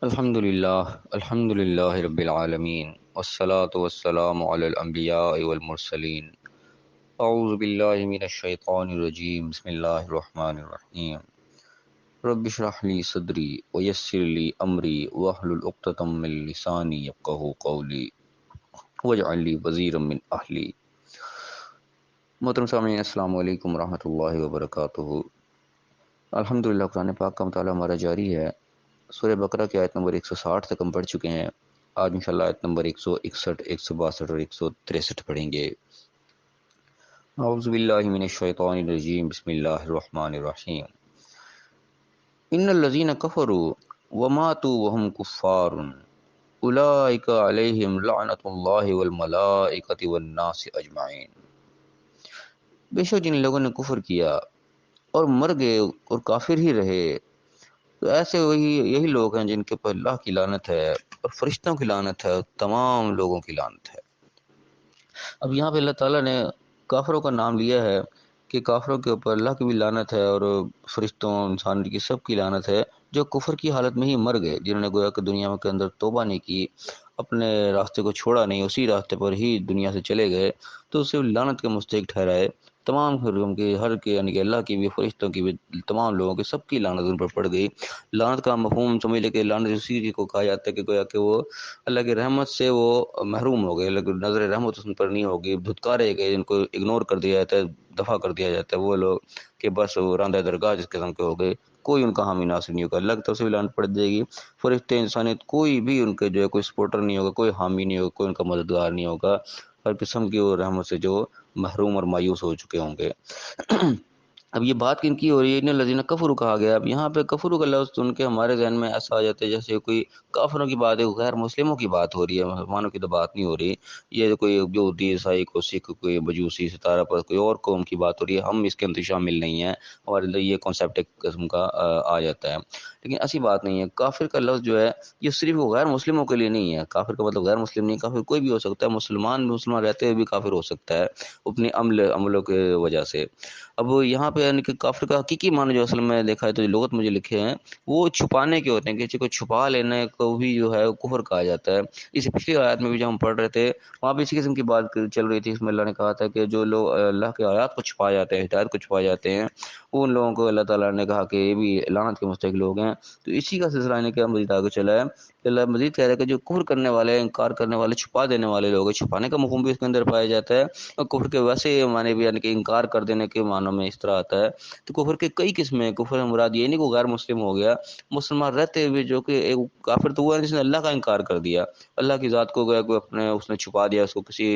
الحمد للہ رب العالمین والصلاة والسلام علی الانبیاء والمرسلین اعوذ باللہ من الشیطان الرجیم بسم اللہ الرحمن الرحیم رب اشرح لی صدری ویسر لی امری واحلل عقدۃ من لسانی یفقہوا قولی واجعل لی وزیرا من اہلی۔ محترم سامعین، السلام علیکم ورحمۃ اللہ وبرکاتہ۔ الحمدللہ قرآن پاک کا مطالعہ ہمارا جاری ہے۔ سورہ بقرہ کی آیت نمبر 160 تک ہم پڑھ چکے ہیں۔ آج انشاءاللہ آیت نمبر 161، 162 اور 163 پڑھیں گے۔ اعوذ باللہ من الشیطان الرجیم بسم اللہ الرحمن الرحیم۔ ان الذین کفروا وماتوا وهم کفار اولئک علیہم لعنۃ اللہ والملائکۃ والناس اجمعین۔ بے شک جن لوگوں نے کفر کیا اور مر گئے اور کافر ہی رہے تو ایسے یہی لوگ ہیں جن کے اوپر اللہ کی لعنت ہے اور فرشتوں کی لعنت ہے اور تمام لوگوں کی لعنت ہے۔ اب یہاں پہ اللہ تعالیٰ نے کافروں کا نام لیا ہے کہ کافروں کے اوپر اللہ کی بھی لعنت ہے اور فرشتوں انسان کی سب کی لعنت ہے جو کفر کی حالت میں ہی مر گئے، جنہوں نے گویا کہ دنیا کے اندر توبہ نہیں کی، اپنے راستے کو چھوڑا نہیں، اسی راستے پر ہی دنیا سے چلے گئے تو اسے لعنت کے مستحق ٹھہرائے۔ تمام حرم کی ہر کے یعنی کہ اللہ کی بھی، فرشتوں کی بھی، تمام لوگوں کی سب کی لعنت ان پر پڑ گئی۔ لعنت کا مفہوم سمجھ لے کہ لعنت اسی چیز کو کہا جاتا ہے کہ گویا کہ وہ اللہ کی رحمت سے وہ محروم ہو گئے، لیکن نظر رحمت ان پر نہیں ہوگی، دھتکارے گئے، جن کو اگنور کر دیا جاتا ہے، دفع کر دیا جاتا ہے، وہ لوگ کہ بس وہ راندہ درگاہ جس قسم کے ہو گئے، کوئی ان کا حامی ناصر نہیں ہوگا، اللہ کی طرف سے بھی لعنت پڑ جائے گی۔ فرشتے، انسانیت، کوئی بھی ان کے جو ہے کوئی سپورٹر نہیں ہوگا، کوئی حامی نہیں ہوگا، کوئی ان کا مددگار نہیں ہوگا، ہر قسم کی وہ رحمت سے جو محروم اور مایوس ہو چکے ہوں گے۔ اب یہ بات کن کی ہو رہی ہے؟ ان الذین کفروا کہا گیا۔ اب یہاں پہ کفروا کا لفظ سن کے ہمارے ذہن میں ایسا آ جاتا ہے جیسے کوئی کافروں کی بات ہے، غیر مسلموں کی بات ہو رہی ہے، مسلمانوں کی تو بات نہیں ہو رہی۔ یہ کوئی یہودی، عیسائی، کوئی سکھ، کوئی مجوسی، ستارہ پر کوئی اور قوم کی بات ہو رہی ہے، ہم اس کے اندر شامل نہیں ہیں، ہمارے لیے یہ کانسیپٹ ایک قسم کا آ جاتا ہے، لیکن ایسی بات نہیں ہے۔ کافر کا لفظ جو ہے یہ صرف غیر مسلموں کے لیے نہیں ہے۔ کافر کا مطلب غیر مسلم نہیں، کافر کوئی بھی ہو سکتا ہے، مسلمان رہتے ہوئے بھی کافر ہو سکتا ہے اپنے عملوں کی وجہ سے۔ اب یہاں پہ یعنی کہ کافر کا حقیقی معنی جو اصل میں دیکھا ہے تو لغت مجھے لکھے ہیں وہ چھپانے کے ہوتے ہیں، کسی کو چھپا لینے کو بھی جو ہے کفر کہا جاتا ہے۔ اس پچھلی آیات میں بھی جب ہم پڑھ رہے تھے وہاں بھی اسی قسم کی بات چل رہی تھی، اس میں اللہ نے کہا تھا کہ جو لوگ اللہ کے آیات کو چھپا جاتے ہیں، ہدایت کو چھپا جاتے ہیں، ان لوگوں کو اللہ تعالیٰ نے کہا کہ یہ بھی لعنت کے مستحق لوگ ہیں۔ تو اسی کا سلسلہ نے کیا مزید آگے چلا ہے کہ اللہ مزید کہہ رہا ہے کہ جو کفر کرنے والے، انکار کرنے والے، چھپا دینے والے لوگ ہیں، چھپانے کا مفہوم بھی اس کے اندر پایا جاتا ہے، اور کفر کے ویسے معنی بھی یعنی کہ انکار کر دینے کے معنوں میں اس طرح آتا ہے۔ تو کفر کے کئی قسمیں ہیں۔ کفر مراد یہ نہیں کہ غیر مسلم ہو گیا، مسلمان رہتے ہوئے جو کہ ایک کافر تو ہوا ہے جس نے اللہ کا انکار کر دیا، اللہ کی ذات کو گیا کہ اپنے اس نے چھپا دیا، اس کو کسی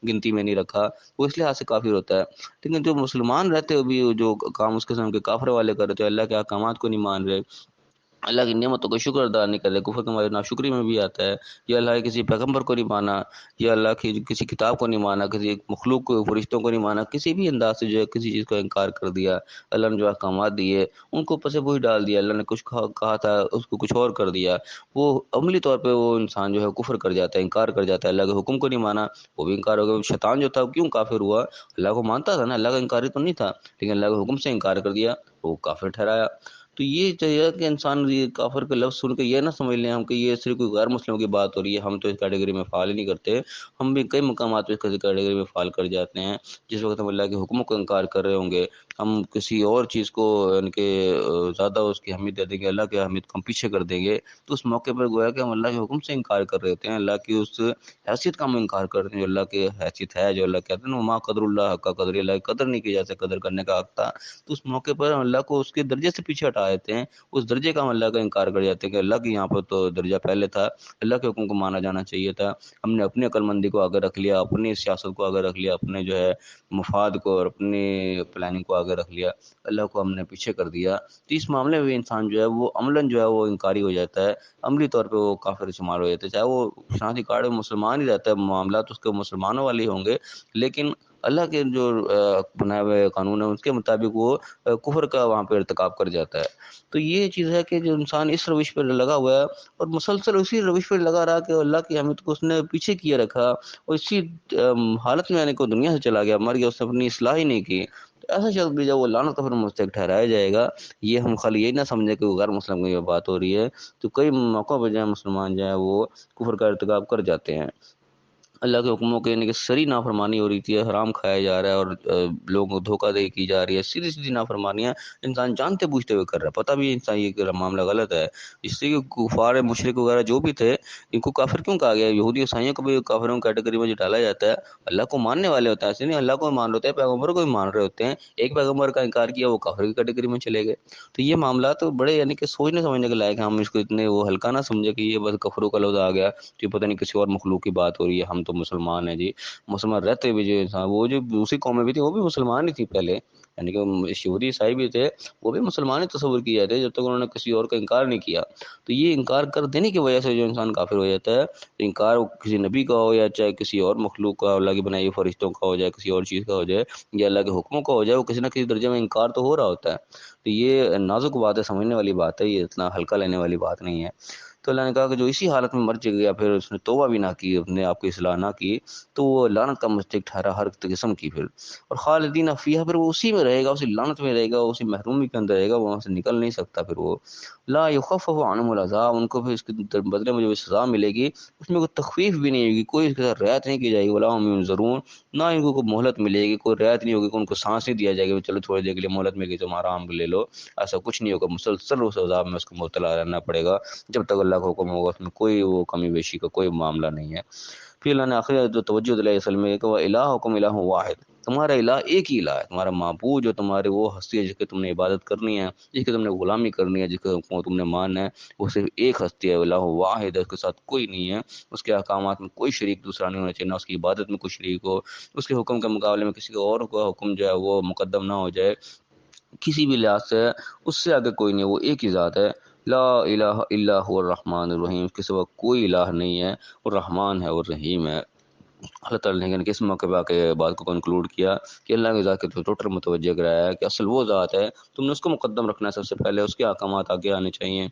گنتی میں نہیں رکھا، وہ اس لحاظ سے کافر ہوتا ہے۔ لیکن جو مسلمان رہتے ہوئے بھی جو کام اس قسم کے کافر والے کر رہے تھے، اللہ کے احکامات کو نہیں مان رہے، اللہ کی نعمتوں کو شکر ادا نہیں کر رہے، کفر ہمارے ناشکری میں بھی آتا ہے، یا اللہ کے کسی پیغمبر کو نہیں مانا، یا اللہ کی کسی کتاب کو نہیں مانا، کسی مخلوق کو، فرشتوں کو نہیں مانا، کسی بھی انداز سے جو ہے کسی چیز کا انکار کر دیا، اللہ نے جو احکامات دیے ان کو پسے وہی ڈال دیا، اللہ نے کچھ کہا تھا اس کو کچھ اور کر دیا، وہ عملی طور پہ وہ انسان جو ہے کفر کر جاتا ہے، انکار کر جاتا ہے، اللہ کے حکم کو نہیں مانا، وہ بھی انکار ہو گیا۔ شیطان جو تھا وہ کیوں کافر ہوا؟ اللہ کو مانتا تھا نا، اللہ کا انکاری تو نہیں تھا، لیکن اللہ کے حکم سے انکار کر دیا، وہ کافر ٹھہرایا۔ تو یہ چاہیے کہ انسان یہ کافر کا لفظ سن کے یہ نہ سمجھ لیں ہم کہ یہ صرف کوئی غیر مسلموں کی بات ہو رہی ہے، ہم تو اس کیٹیگری میں فال ہی نہیں کرتے، ہم بھی کئی مقامات پہ اس کیٹیگری میں فال کر جاتے ہیں۔ جس وقت ہم اللہ کے حکموں کو انکار کر رہے ہوں گے، ہم کسی اور چیز کو ان کے زیادہ اس کی اہمیت دے دیں گے، اللہ کی اہمیت کو ہم پیچھے کر دیں گے، تو اس موقع پر گویا کہ ہم اللہ کے حکم سے انکار کر رہے ہوتے ہیں، اللہ کی اس حیثیت کا ہم انکار کرتے ہیں جو اللہ کی حیثیت ہے، جو اللہ کہتے ہیں وما قدر اللہ حق قدر، اللہ کی قدر نہیں کی جا سکتی، قدر کرنے کا حق تھا، تو اس موقع پر ہم اللہ کو اس کے درجے سے پیچھے ہٹا دیتے ہیں، اس درجے کا ہم اللہ کا انکار کر جاتے ہیں کہ اللہ کی یہاں پر تو درجہ پہلے تھا، اللہ کے حکم کو مانا جانا چاہیے تھا، ہم نے اپنی عقل مندی کو آگے رکھ لیا، اپنی سیاست کو آگے رکھ لیا، اپنے جو ہے مفاد کو اور اپنی پلاننگ کو آگے رکھ لیا، اللہ کو ہم نے پیچھے کر دیا۔ تو اس معاملے میں انسان جو ہے وہ عملاً جو ہے وہ انکاری ہو جاتا ہے، عملی طور پہ وہ کافر شمار ہو جاتا ہے، چاہے وہ شناختی کارڈ میں مسلمان ہی رہتا ہے، معاملات اس کے مسلمانوں والے ہی ہوں گے، لیکن اللہ کے جو بنائے ہوئے قانون ہیں اس کے مطابق وہ کفر کا وہاں پہ ارتکاب کر جاتا ہے۔ تو یہ چیز ہے کہ جو انسان اس روش پہ لگا ہوا ہے اور مسلسل اسی روش پہ لگا رہا کہ اللہ کی اہمیت کو اس نے پیچھے کیے رکھا اور اسی حالت میں یعنی کہ دنیا سے چلا گیا، مر گیا، اس نے اپنی اصلاح ہی نہیں کی، تو ایسا شخص بھی جب وہ لعنت کا پھر مستحق ٹھہرایا جائے گا، یہ ہم خالی یہی نہ سمجھیں کہ وہ غیر مسلم کی یہ بات ہو رہی ہے، تو کئی موقعوں پہ جو ہے مسلمان جو ہے وہ کفر کا ارتکاب کر جاتے ہیں، اللہ کے حکموں کے یعنی کہ سری نافرمانی ہو رہی تھی، حرام کھایا جا رہا ہے اور لوگوں کو دھوکہ دہی کی جا رہی ہے، سیدھی سیدھی نافرمانیاں انسان جانتے بوجھتے ہوئے کر رہا ہے، پتہ بھی انسان یہ کہ معاملہ غلط ہے، اس لیے کہ کفار مشرک وغیرہ جو بھی تھے ان کو کافر کیوں کہا گیا؟ یہودی عیسائیوں کو بھی کافروں کی کیٹیگری میں جو ڈالا جاتا ہے، اللہ کو ماننے والے ہوتے ہیں، ایسے نہیں اللہ کو مان رہے ہوتے ہیں، پیغمبروں کو بھی مان رہے ہوتے ہیں، ایک پیغمبر کا انکار کیا وہ کافر کی کیٹیگری میں چلے گئے۔ تو یہ معاملات تو بڑے یعنی کہ سوچنے سمجھنے کے لائق ہیں، ہم اس کو اتنے وہ ہلکا نہ سمجھے کہ یہ بس کفروں کا لفظ آ گیا تو یہ پتہ نہیں کسی اور مخلوق کی بات ہو رہی ہے، ہم تو مسلمان ہیں جی۔ مسلمان رہتے بھی جو انسان وہ جو دوسری قومیں بھی تھی وہ بھی مسلمان ہی تھی پہلے، یعنی کہ یہودی عیسائی بھی تھے، وہ بھی مسلمان ہی تصور کیے جاتے جب تک انہوں نے کسی اور کا انکار نہیں کیا۔ تو یہ انکار کر دینے کی وجہ سے جو انسان کافر ہو جاتا ہے، انکار کسی نبی کا ہو یا چاہے کسی اور مخلوق کا، اللہ کی بنائی ہوئی فرشتوں کا ہو جائے، کسی اور چیز کا ہو جائے یا اللہ کے حکموں کا ہو جائے، وہ کسی نہ کسی درجے میں انکار تو ہو رہا ہوتا ہے۔ تو یہ نازک بات ہے، سمجھنے والی بات ہے، یہ اتنا ہلکا لینے والی بات نہیں ہے۔ تو اللہ نے کہا کہ جو اسی حالت میں مر گیا پھر اس نے توبہ بھی نہ کی، اپنے آپ کی اصلاح نہ کی، تو وہ لعنت کا مستحق ٹھہرا ہر قسم کی، پھر اور خالدین فیہا، پھر وہ اسی میں رہے گا، اسی لعنت میں رہے گا، اسی محرومی کے اندر رہے گا، وہاں سے نکل نہیں سکتا۔ پھر وہ لا یخفف عنہم العذاب، ان کو پھر اس کے بدلے میں جو سزا ملے گی اس میں کوئی تخفیف بھی نہیں ہوگی، کوئی اس کے ساتھ رعایت نہیں کی جائے گی، ولا هم ینظرون، نہ ان کو کوئی مہلت ملے گی، کوئی رعایت نہیں ہوگی کہ ان کو سانس نہیں دیا جائے گا چلو تھوڑی دیر کے لیے مہلت مل گئی تم آرام لے لو، ایسا کچھ نہیں ہوگا، مسلسل اس عذاب میں اس کو مبتلا رہنا پڑے گا جب تک اللہ کا حکم ہوگا، اس میں کوئی وہ کمی بیشی کا کوئی معاملہ نہیں ہے۔ پھر اللہ نے آخری جو توجہ دلائی اصل میں کہ وہ الہکم الہ واحد، تمہارا الہ ایک ہی الہ ہے، تمہارا معبود جو تمہارے وہ ہستی ہے جس کی تم نے عبادت کرنی ہے، جس کی تم نے غلامی کرنی ہے، جس کو تم نے ماننا ہے، وہ صرف ایک ہستی ہے، الہ واحد ہے، اس کے ساتھ کوئی نہیں ہے، اس کے احکامات میں کوئی شریک دوسرا نہیں ہونا چاہیے، نہ اس کی عبادت میں کوئی شریک ہو، اس کے حکم کے مقابلے میں کسی اور کا حکم جو ہے وہ مقدم نہ ہو جائے کسی بھی لحاظ سے، اس سے آگے کوئی نہیں، وہ ایک ہی ذات ہے، لا الہ الا هو الرحمن الرحیم، اس کے سوا کوئی الہ نہیں ہے، اور رحمان ہے اور رحیم ہے۔ اللہ تعالیٰ نے کس موقع پہ آ کے بات کو کنکلوڈ کیا کہ اللہ کی ذات کے ٹوٹل متوجہ کرایا ہے کہ اصل وہ ذات ہے، تم نے اس کو مقدم رکھنا ہے، سب سے پہلے اس کے احکامات آگے آنے چاہیے،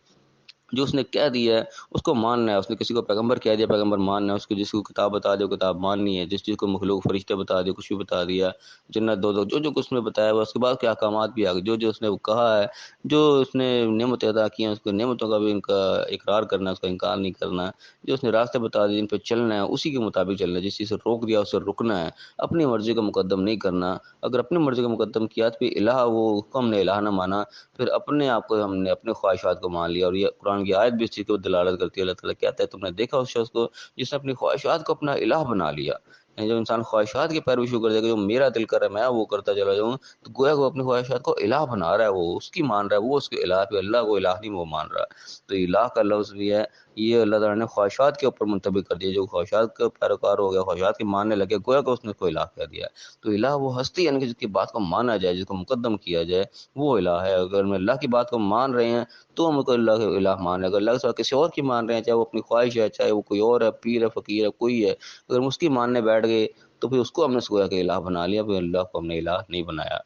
جو اس نے کہہ دیا ہے اس کو ماننا ہے، اس نے کسی کو پیغمبر کہہ دیا پیغمبر ماننا ہے، اس کو جس کو کتاب بتا دیا کتاب ماننی ہے، جس چیز کو مخلوق فرشتے بتا دیا کچھ بھی بتا دیا، جنت دو جو جو کچھ نے بتایا ہوا، اس کے بعد کے احکامات بھی آگے جو جو اس نے کہا ہے، جو اس نے نعمتیں عطا کی ہیں اس کو نعمتوں کا بھی ان کا اقرار کرنا ہے، اس کا انکار نہیں کرنا ہے، جو اس نے راستے بتا دیے جن پہ چلنا ہے اسی کے مطابق چلنا ہے، جس چیز سے روک دیا اس سے رکنا ہے، اپنی مرضی کا مقدم نہیں کرنا، اگر اپنی مرضی کا مقدم کیا تو پھر الہ وہ ہم نے الہ نہ مانا، پھر اپنے آپ کو ہم نے اپنے خواہشات کو مان لیا، اور یہ قرآن کی آیت بھی اس چیز کو دلالت کرتی ہے، اللہ تعالیٰ کہتا ہے تم نے دیکھا اس شخص کو جس نے اپنی خواہشات کو اپنا الہ بنا لیا، یعنی جب انسان خواہشات کی پیروی شروع کر دے گا، جو میرا دل کر رہا ہے میں وہ کرتا چلا جاؤں، تو گویا وہ اپنی خواہشات کو الہ بنا رہا ہے، وہ اس کی مان رہا ہے، وہ اس کے الہ پہ اللہ کو الہ نہیں وہ مان رہا ہے۔ تو الہ کا لفظ بھی ہے یہ اللہ تعالیٰ نے خواہشات کے اوپر منطبق کر دیا، جو خواہشات کا پیروکار ہو گیا خواہشات کی ماننے لگے گویا کہ اس نے کوئی الہ کہہ دیا ہے۔ تو الہ وہ ہستی یعنی کہ جس کی بات کو مانا جائے، جس کو مقدم کیا جائے، وہ الہ ہے۔ اگر ہم اللہ کی بات کو مان رہے ہیں تو ہم کو اللہ کے الہ مان رہے ہیں، اگر اللہ کے سوا کسی اور کی مان رہے ہیں، چاہے وہ اپنی خواہش ہے، چاہے وہ کوئی اور ہے، پیر ہے فقیر ہے کوئی ہے، اگر ہم اس کی ماننے بیٹھ گئے تو پھر اس کو ہم نے گویا کہ الہ بنا لیا، پھر اللہ کو ہم نے الہ نہیں بنایا۔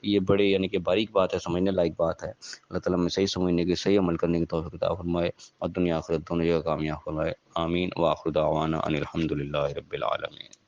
یہ بڑے یعنی کہ باریک بات ہے، سمجھنے لائق بات ہے۔ اللہ تعالیٰ ہمیں صحیح سمجھنے کی صحیح عمل کرنے کی توفیق عطا فرمائے اور دنیا آخرت دونوں جگہ کامیاب فرمائے، آمین۔ وآخر دعوانا ان الحمد للہ رب العالمین۔